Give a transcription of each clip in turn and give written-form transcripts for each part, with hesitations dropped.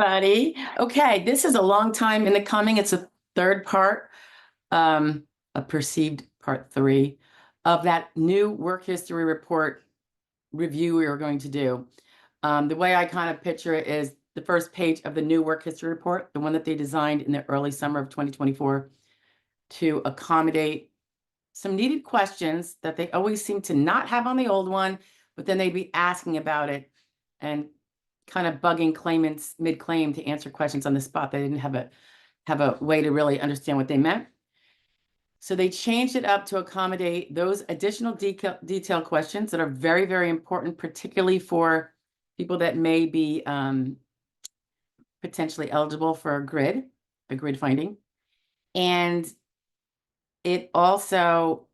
everybody. Okay, this is a long time in the coming. It's a third part, a perceived part three of that new work history report review we were going to do. The way I kind of picture it is the first page of the new work history report, the one that they designed in the early summer of 2024 to accommodate some needed questions that they always seem to not have on the old one, but then they'd be asking about it and kind of bugging claimants mid-claim to answer questions on the spot. They didn't have a way to really understand what they meant. So they changed it up to accommodate those additional detail questions that are very, very important, particularly for people that may be potentially eligible for a grid finding. And it also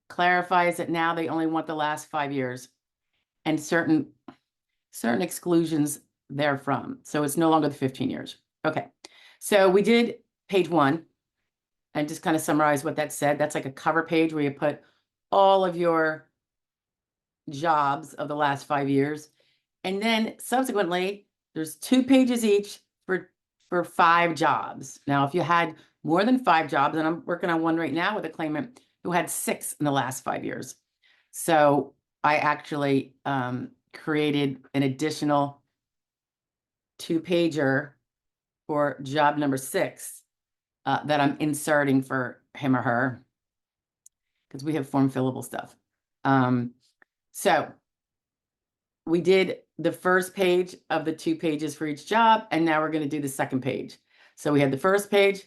clarifies that now they only want the last 5 years and certain exclusions therefrom. So it's no longer the 15 years. Okay. So we did page 1 and just kind of summarize what that said. That's like a cover page where you put all of your jobs of the last 5 years. And then subsequently, there's 2 pages each for 5 jobs. Now, if you had more than 5 jobs, and I'm working on one right now with a claimant who had 6 in the last 5 years. So I actually created an additional 2-pager for job number 6 that I'm inserting for him or her because we have form fillable stuff. So we did the first page of the 2 pages for each job, and now we're going to do the second page. So we had the first page,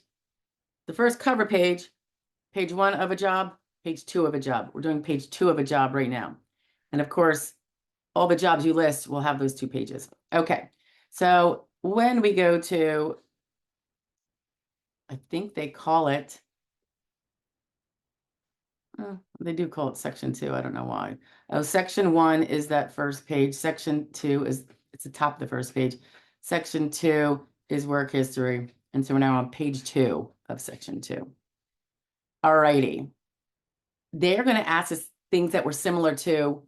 the first cover page, page 1 of a job, page 2 of a job. We're doing page 2 of a job right now. And of course, all the jobs you list will have those 2 pages. Okay, so when we go to, I think they call it, they do call it section 2. I don't know why. Oh, section 1 is that first page. Section 2 is, it's the top of the first page. Section 2 is work history. And so we're now on page 2 of section 2. All righty. They're going to ask us things that were similar to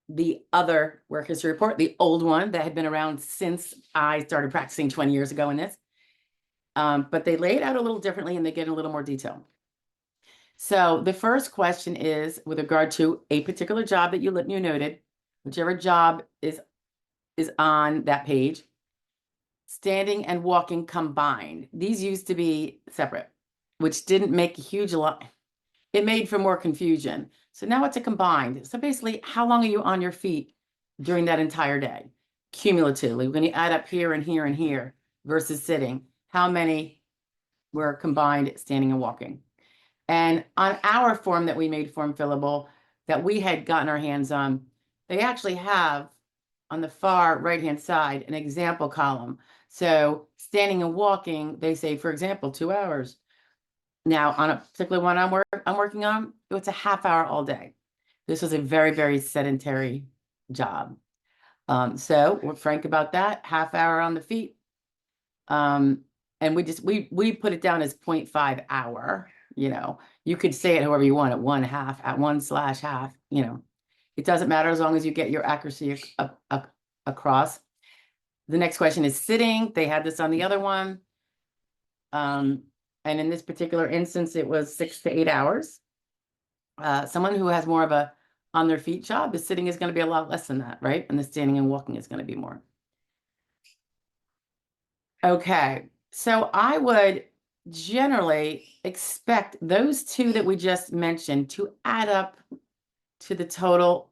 the other work history report, the old one that had been around since I started practicing 20 years ago in this. But they lay it out a little differently and they get in a little more detail. So the first question is with regard to a particular job that you noted, whichever job is on that page, standing and walking combined. These used to be separate, which didn't make a huge lot. It made for more confusion. So now it's a combined. So basically, how long are you on your feet during that entire day? Cumulatively, when you add up here and here and here versus sitting, how many were combined standing and walking? And on our form that we made form fillable that we had gotten our hands on, they actually have on the far right-hand side an example column. So standing and walking, they say, for example, 2 hours. Now, on a particular one I'm working on, it's a half hour all day. This was a very, very sedentary job. So we're frank about that, half hour on the feet. And we put it down as 0.5 hour. You know, you could say it however you want, at 1/2, at 1/2, you know, it doesn't matter as long as you get your accuracy across. The next question is sitting. They had this on the other one. And in this particular instance, it was 6 to 8 hours. Someone who has more of a on their feet job, the sitting is going to be a lot less than that, right? And the standing and walking is going to be more. Okay, so I would generally expect those 2 that we just mentioned to add up to the total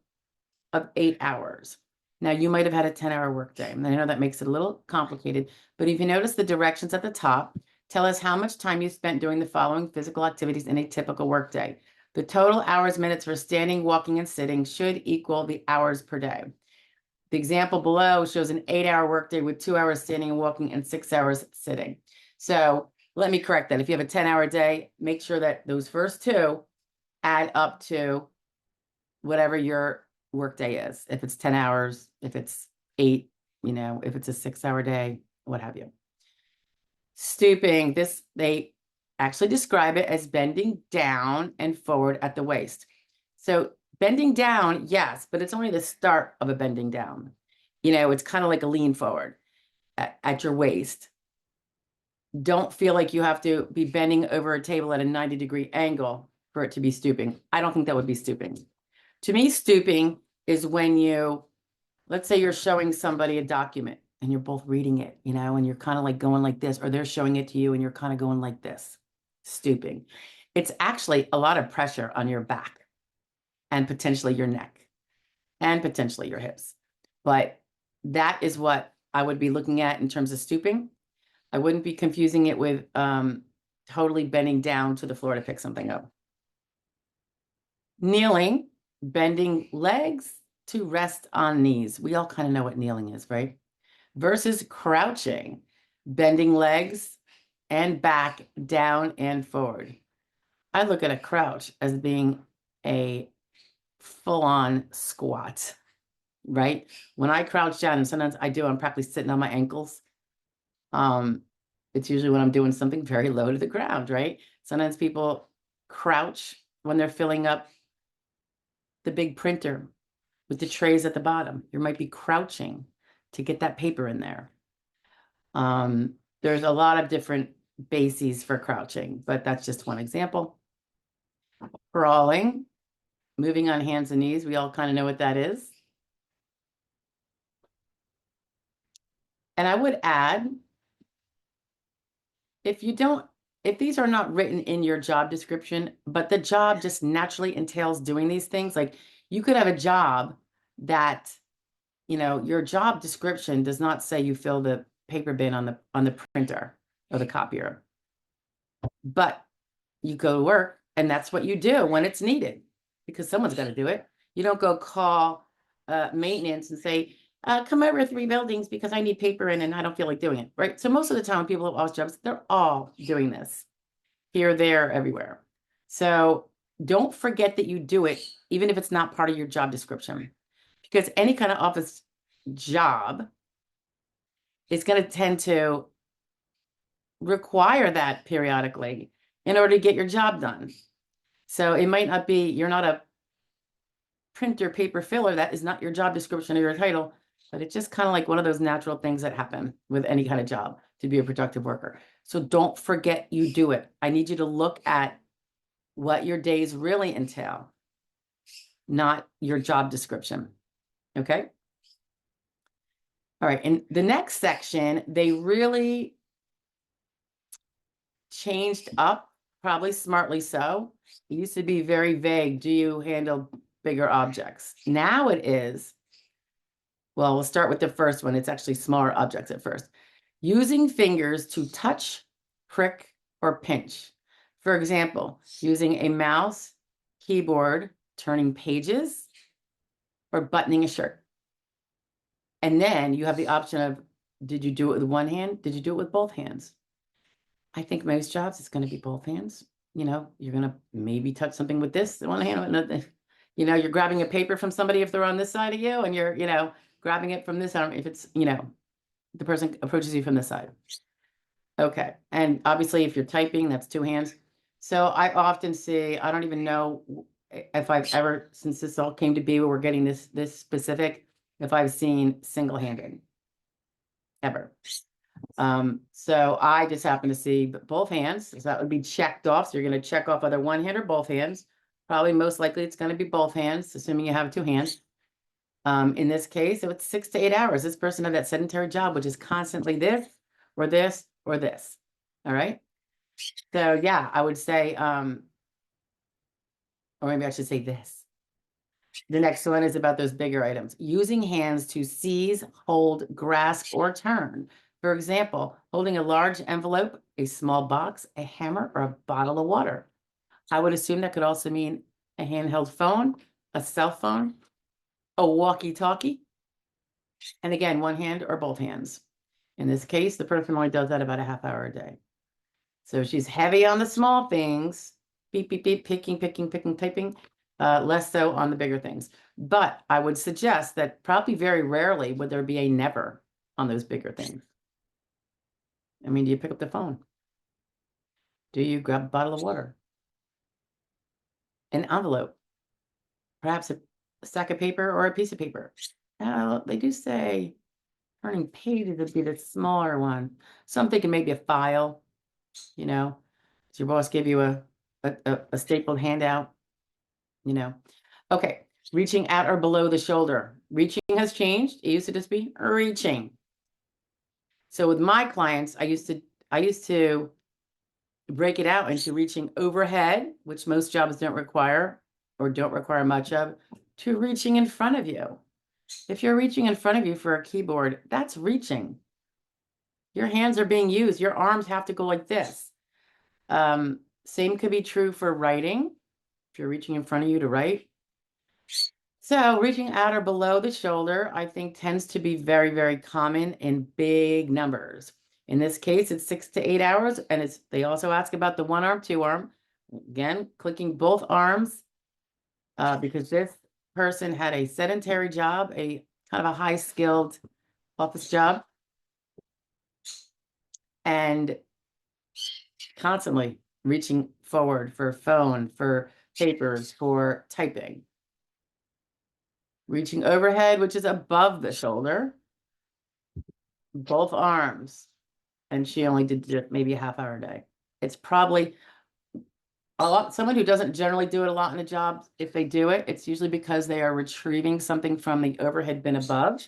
of 8 hours. Now, you might have had a 10-hour workday, and I know that makes it a little complicated, but if you notice the directions at the top, tell us how much time you spent doing the following physical activities in a typical workday. The total hours, minutes for standing, walking, and sitting should equal the hours per day. The example below shows an 8-hour workday with 2 hours standing and walking and 6 hours sitting. So let me correct that. If you have a 10-hour day, make sure that those first 2 add up to whatever your workday is. If it's 10 hours, if it's 8, you know, if it's a 6-hour day, what have you. Stooping, this, they actually describe it as bending down and forward at the waist. So bending down, yes, but it's only the start of a bending down. it's kind of like a lean forward at your waist. Don't feel like you have to be bending over a table at a 90-degree angle for it to be stooping. I don't think that would be stooping. To me, stooping is when let's say you're showing somebody a document and you're both reading it, and you're kind of like going like this, or they're showing it to you and you're kind of going like this, stooping. It's actually a lot of pressure on your back and potentially your neck and potentially your hips. But that is what I would be looking at in terms of stooping. I wouldn't be confusing it with totally bending down to the floor to pick something up. Kneeling, bending legs to rest on knees. We all kind of know what kneeling is, right? Versus crouching, bending legs and back down and forward. I look at a crouch as being a full-on squat, right? When I crouch down, and sometimes I do, I'm practically sitting on my ankles. It's usually when I'm doing something very low to the ground, right? Sometimes people crouch when they're filling up the big printer with the trays at the bottom. You might be crouching to get that paper in there. There's a lot of different bases for crouching, but that's just one example. Crawling, moving on hands and knees. We all kind of know what that is. And I would add, if these are not written in your job description, but the job just naturally entails doing these things, like you could have a job that, your job description does not say you fill the paper bin on the printer or the copier, but you go to work and that's what you do when it's needed because someone's got to do it. You don't go call maintenance and say, come over 3 buildings because I need paper in and I don't feel like doing it, right? So most of the time when people have lost jobs, they're all doing this here, there, everywhere. So don't forget that you do it, even if it's not part of your job description, because any kind of office job is going to tend to require that periodically in order to get your job done. So it might not be, you're not a printer paper filler, that is not your job description or your title, but it's just kind of like one of those natural things that happen with any kind of job to be a productive worker. So don't forget you do it. I need you to look at what your days really entail, not your job description. Okay? All right, in the next section, they really changed up, probably smartly so. It used to be very vague. Do you handle bigger objects? Now it is, well, we'll start with the first one. It's actually smaller objects at first. Using fingers to touch, prick, or pinch. For example, using a mouse, keyboard, turning pages, or buttoning a shirt. And then you have the option of, did you do it with one hand? Did you do it with both hands? I think most jobs, it's going to be both hands. You're going to maybe touch something with this one hand. Another, you're grabbing a paper from somebody if they're on this side of you, and you're, grabbing it from this arm if it's, the person approaches you from this side. Okay. And obviously, if you're typing, that's 2 hands. So I often see, I don't even know if I've ever, since this all came to be where we're getting this specific, if I've seen single-handed ever. So I just happen to see both hands. So that would be checked off. So you're going to check off either one hand or both hands. Probably most likely it's going to be both hands, assuming you have 2 hands. In this case, if it's 6 to 8 hours, this person had that sedentary job, which is constantly this or this or this. All right. So yeah, I would say, or maybe I should say this. The next one is about those bigger items. Using hands to seize, hold, grasp, or turn. For example, holding a large envelope, a small box, a hammer, or a bottle of water. I would assume that could also mean a handheld phone, a cell phone, a walkie-talkie, and again, one hand or both hands. In this case, the person only does that about a half hour a day. So she's heavy on the small things, beep, beep, beep, picking, typing, less so on the bigger things. But I would suggest that probably very rarely would there be a never on those bigger things. I mean, do you pick up the phone? Do you grab a bottle of water? An envelope? Perhaps a stack of paper or a piece of paper? They do say turning pages would be the smaller one. So I'm thinking maybe a file, you know, does your boss give you a stapled handout, you know? Okay, reaching at or below the shoulder. Reaching has changed. It used to just be reaching. So with my clients, I used to break it out into reaching overhead, which most jobs don't require or don't require much of, to reaching in front of you. If you're reaching in front of you for a keyboard, that's reaching. Your hands are being used. Your arms have to go like this. Same could be true for writing. If you're reaching in front of you to write. So reaching out or below the shoulder, I think tends to be very, very common in big numbers. In this case, it's 6 to 8 hours, and they also ask about the one arm, two arm. Again, clicking both arms because this person had a sedentary job, a kind of a high-skilled office job, and constantly reaching forward for phone, for papers, for typing. Reaching overhead, which is above the shoulder, both arms. And she only did maybe a half hour a day. It's probably someone who doesn't generally do it a lot in a job. If they do it, it's usually because they are retrieving something from the overhead bin above,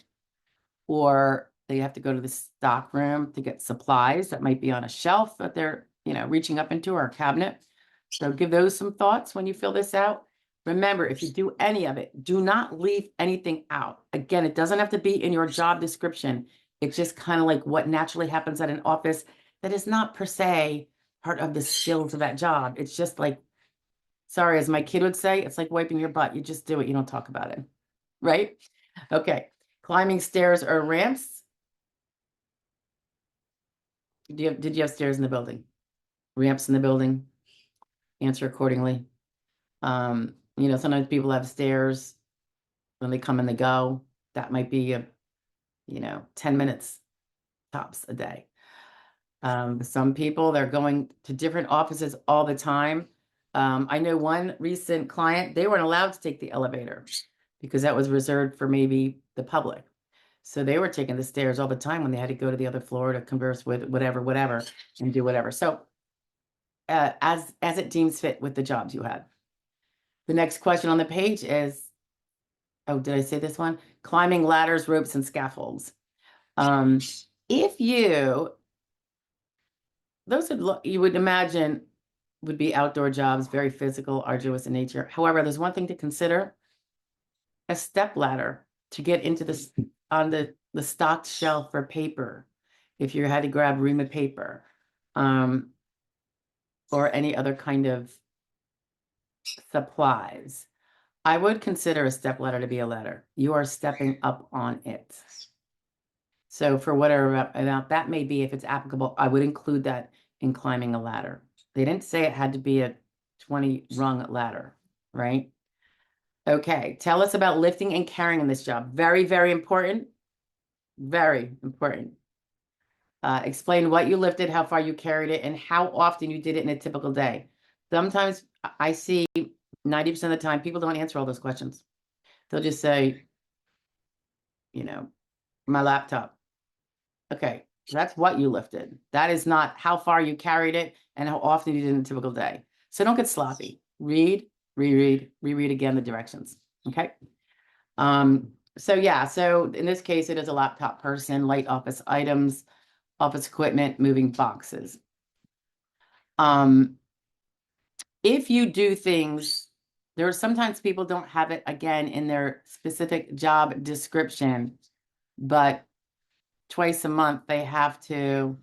or they have to go to the stock room to get supplies that might be on a shelf that they're, reaching up into, or a cabinet. So give those some thoughts when you fill this out. Remember, if you do any of it, do not leave anything out. Again, it doesn't have to be in your job description. It's just kind of like what naturally happens at an office that is not per se part of the skills of that job. It's just like, sorry, as my kid would say, it's like wiping your butt. You just do it. You don't talk about it. Right? Okay. Climbing stairs or ramps. Did you have stairs in the building? Ramps in the building? Answer accordingly. Sometimes people have stairs when they come and they go. That might be 10 minutes tops a day. Some people, they're going to different offices all the time. I know one recent client, they weren't allowed to take the elevator because that was reserved for maybe the public. So they were taking the stairs all the time when they had to go to the other floor to converse with whatever, and do whatever. So as it deems fit with the jobs you had. The next question on the page is, oh, did I say this one? Climbing ladders, ropes, and scaffolds. If those you would imagine would be outdoor jobs, very physical, arduous in nature. However, there's one thing to consider: a step ladder to get into on the stocked shelf for paper. If you had to grab ream of paper, or any other kind of supplies, I would consider a step ladder to be a ladder. You are stepping up on it. So for whatever amount that may be, if it's applicable, I would include that in climbing a ladder. They didn't say it had to be a 20-rung ladder, right? Okay, tell us about lifting and carrying in this job. Very, very important. Very important. Explain what you lifted, how far you carried it, and how often you did it in a typical day. Sometimes I see 90% of the time people don't answer all those questions. They'll just say, my laptop. Okay, that's what you lifted. That is not how far you carried it and how often you did in a typical day. So don't get sloppy. Read, reread, reread again the directions. Okay. So in this case, it is a laptop person, light office items, office equipment, moving boxes. If you do things, there are sometimes people don't have it again in their specific job description, but twice a month they have to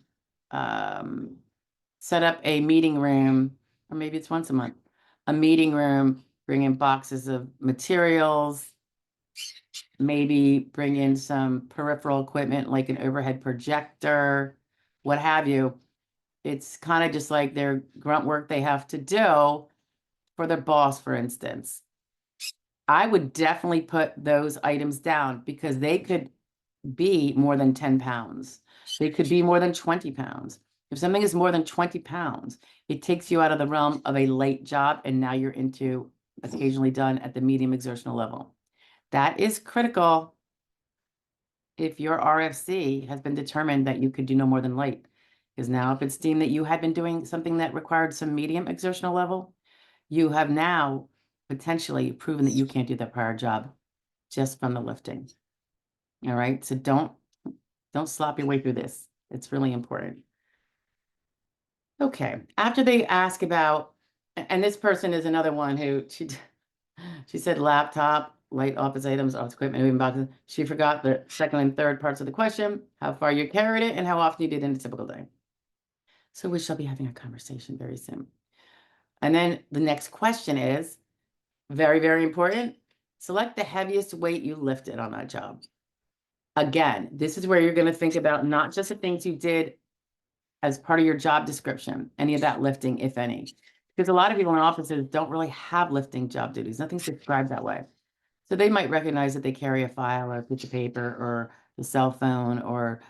set up a meeting room, or maybe it's once a month, a meeting room, bring in boxes of materials, maybe bring in some peripheral equipment like an overhead projector, what have you. It's kind of just like their grunt work they have to do for their boss, for instance. I would definitely put those items down because they could be more than 10 pounds. They could be more than 20 pounds. If something is more than 20 pounds, it takes you out of the realm of a light job, and now you're into occasionally done at the medium exertional level. That is critical. if your RFC has been determined that you could do no more than light. Because now if it's deemed that you had been doing something that required some medium exertional level, you have now potentially proven that you can't do that prior job just from the lifting. All right. So don't slop your way through this. It's really important. Okay. After they ask about, and this person is another one who she said laptop, light office items, office equipment, moving boxes. She forgot the second and third parts of the question, how far you carried it and how often you did in a typical day. So we shall be having a conversation very soon. And then the next question is very, very important. Select the heaviest weight you lifted on that job. Again, this is where you're going to think about not just the things you did as part of your job description, any of that lifting, if any. Because a lot of people in offices don't really have lifting job duties. Nothing's described that way. So they might recognize that they carry a file or a piece of paper or the cell phone or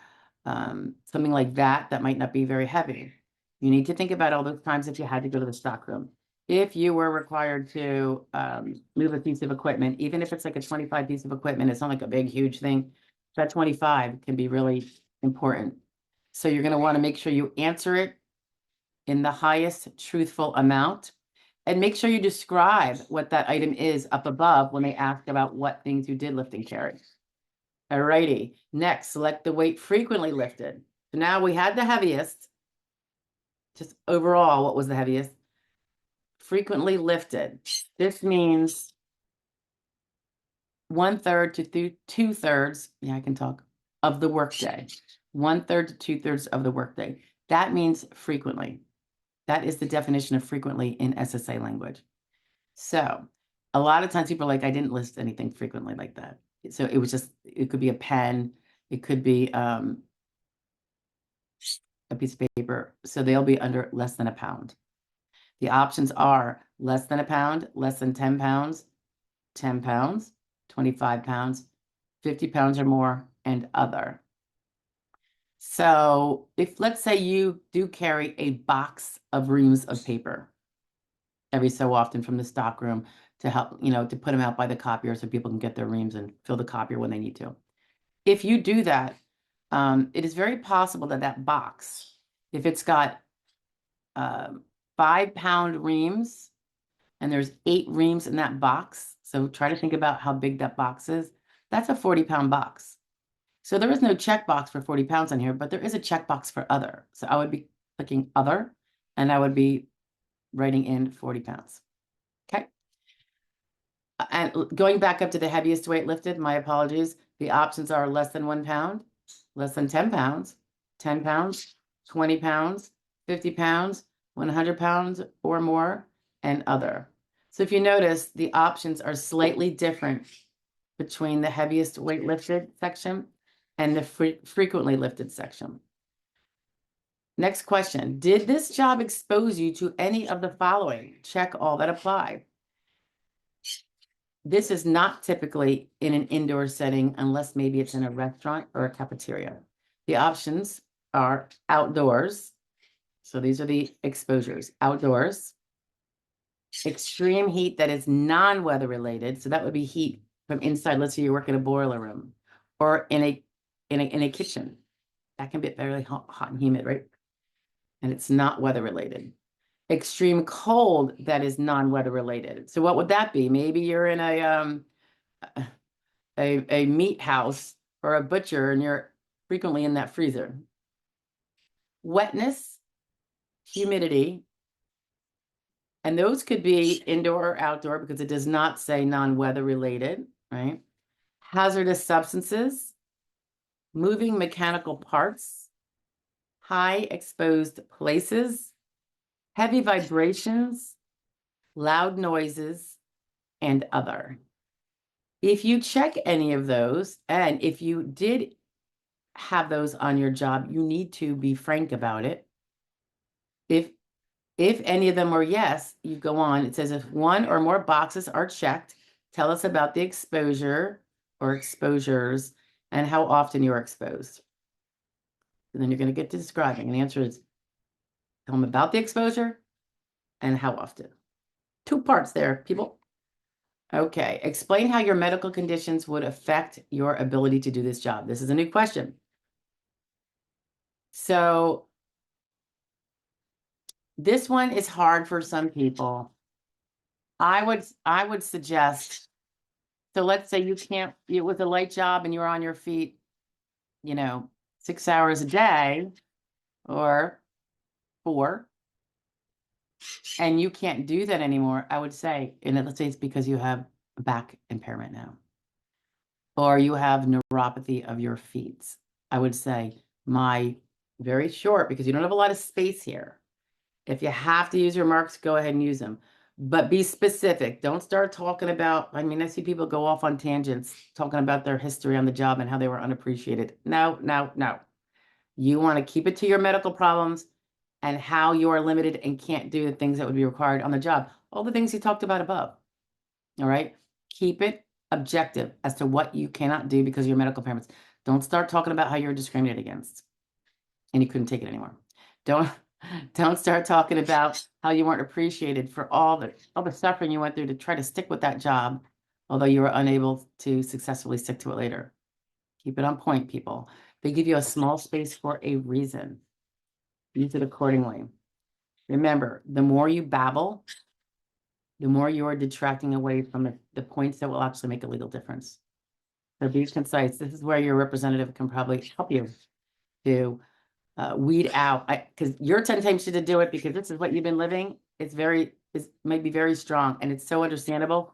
something like that that might not be very heavy. You need to think about all those times if you had to go to the stockroom. If you were required to move a piece of equipment, even if it's like a 25 piece of equipment, it's not like a big, huge thing. That 25 can be really important. So you're going to want to make sure you answer it in the highest truthful amount. And make sure you describe what that item is up above when they ask about what things you did lift and carry. All righty. Next, select the weight frequently lifted. So now we had the heaviest. Just overall, what was the heaviest? Frequently lifted. This means 1/3 to 2/3. Yeah, I can talk. Of the workday. 1/3 to 2/3 of the workday. That means frequently. That is the definition of frequently in SSA language. So a lot of times people are like, I didn't list anything frequently like that. So it was just, it could be a pen, it could be a piece of paper. So they'll be under less than a pound. The options are less than a pound, less than 10 pounds, 10 pounds, 25 pounds, 50 pounds or more, and other. So if, let's say you do carry a box of reams of paper every so often from the stock room to help, to put them out by the copier so people can get their reams and fill the copier when they need to. If you do that, it is very possible that that box, if it's got 5-pound reams and there's 8 reams in that box, so try to think about how big that box is, that's a 40-pound box. So there is no checkbox for 40 pounds on here, but there is a checkbox for other. So I would be clicking other, and I would be writing in 40 pounds. Okay. And going back up to the heaviest weight lifted, my apologies. The options are less than 1 pound, less than 10 pounds, 10 pounds, 20 pounds, 50 pounds, 100 pounds or more, and other. So if you notice, the options are slightly different between the heaviest weight lifted section and the frequently lifted section. Next question. Did this job expose you to any of the following? Check all that apply. This is not typically in an indoor setting unless maybe it's in a restaurant or a cafeteria. The options are outdoors. So these are the exposures. Outdoors. Extreme heat that is non-weather related. So that would be heat from inside. Let's say you work in a boiler room or in a kitchen. That can be very hot and humid, right? And it's not weather related. Extreme cold that is non-weather related. So what would that be? Maybe you're in a meat house or a butcher and you're frequently in that freezer. Wetness, humidity, and those could be indoor or outdoor because it does not say non-weather related, right? Hazardous substances, moving mechanical parts, high exposed places, heavy vibrations, loud noises, and other. If you check any of those, and if you did have those on your job, you need to be frank about it. If any of them were yes, you go on. It says if one or more boxes are checked, tell us about the exposure or exposures and how often you're exposed. And then you're going to get to describing. And the answer is tell them about the exposure and how often. 2 parts there, people. Okay. Explain how your medical conditions would affect your ability to do this job. This is a new question. So this one is hard for some people. I would suggest, so let's say you can't, it was a light job and you're on your feet, 6 hours a day or 4, and you can't do that anymore. I would say, and let's say it's because you have a back impairment now, or you have neuropathy of your feet. I would say my very short, because you don't have a lot of space here. If you have to use your marks, go ahead and use them. But be specific. Don't start talking about, I mean, I see people go off on tangents talking about their history on the job and how they were unappreciated. No, no, no. You want to keep it to your medical problems and how you are limited and can't do the things that would be required on the job. All the things you talked about above. All right. Keep it objective as to what you cannot do because of your medical impairments. Don't start talking about how you're discriminated against and you couldn't take it anymore. Don't don't start talking about how you weren't appreciated for all the suffering you went through to try to stick with that job, although you were unable to successfully stick to it later. Keep it on point, people. They give you a small space for a reason. Use it accordingly. Remember, the more you babble, the more you are detracting away from the points that will actually make a legal difference. So be concise. This is where your representative can probably help you to weed out, because your temptation to do it because this is what you've been living. Is might be very strong, and it's so understandable.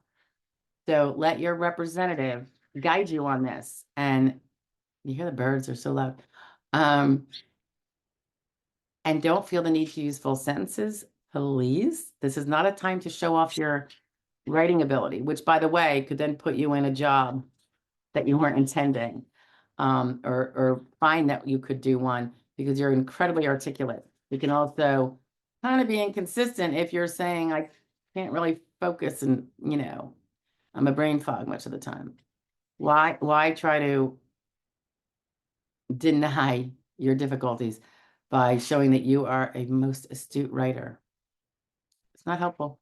So let your representative guide you on this. And you hear the birds are so loud. Um, and don't feel the need to use full sentences, please. This is not a time to show off your writing ability, which, by the way, could then put you in a job that you weren't intending, or find that you could do one because you're incredibly articulate. You can also kind of be inconsistent if you're saying, I can't really focus and, I'm a brain fog much of the time. Why try to deny your difficulties by showing that you are a most astute writer? It's not helpful.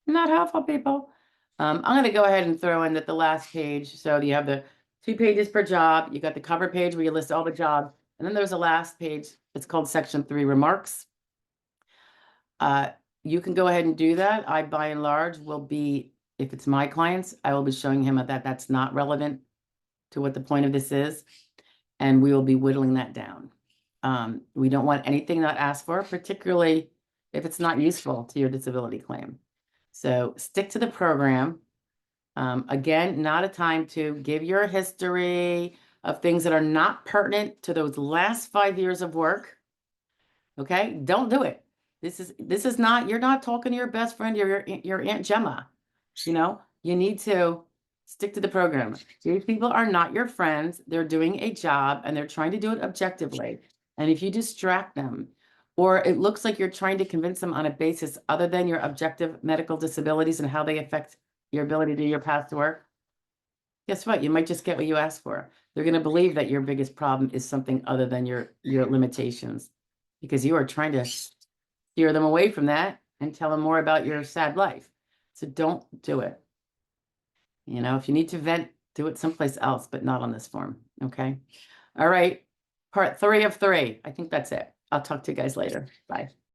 Not helpful, people. I'm going to go ahead and throw in that the last page. So you have the 2 pages per job. You got the cover page where you list all the jobs. And then there's a last page. It's called section 3 remarks. You can go ahead and do that. I, by and large, will be, if it's my clients, I will be showing him that that's not relevant to what the point of this is. And we will be whittling that down. We don't want anything not asked for, particularly if it's not useful to your disability claim. So stick to the program. Again, not a time to give your history of things that are not pertinent to those last 5 years of work. Okay, don't do it. This is not, you're not talking to your best friend or your Aunt Gemma. You need to stick to the program. These people are not your friends. They're doing a job and they're trying to do it objectively. And if you distract them, or it looks like you're trying to convince them on a basis other than your objective medical disabilities and how they affect your ability to do your past work, guess what? You might just get what you asked for. They're going to believe that your biggest problem is something other than your limitations, because you are trying to steer them away from that and tell them more about your sad life. So don't do it. If you need to vent, do it someplace else, but not on this form. Okay. All right. Part 3 of 3. I think that's it. I'll talk to you guys later. Bye.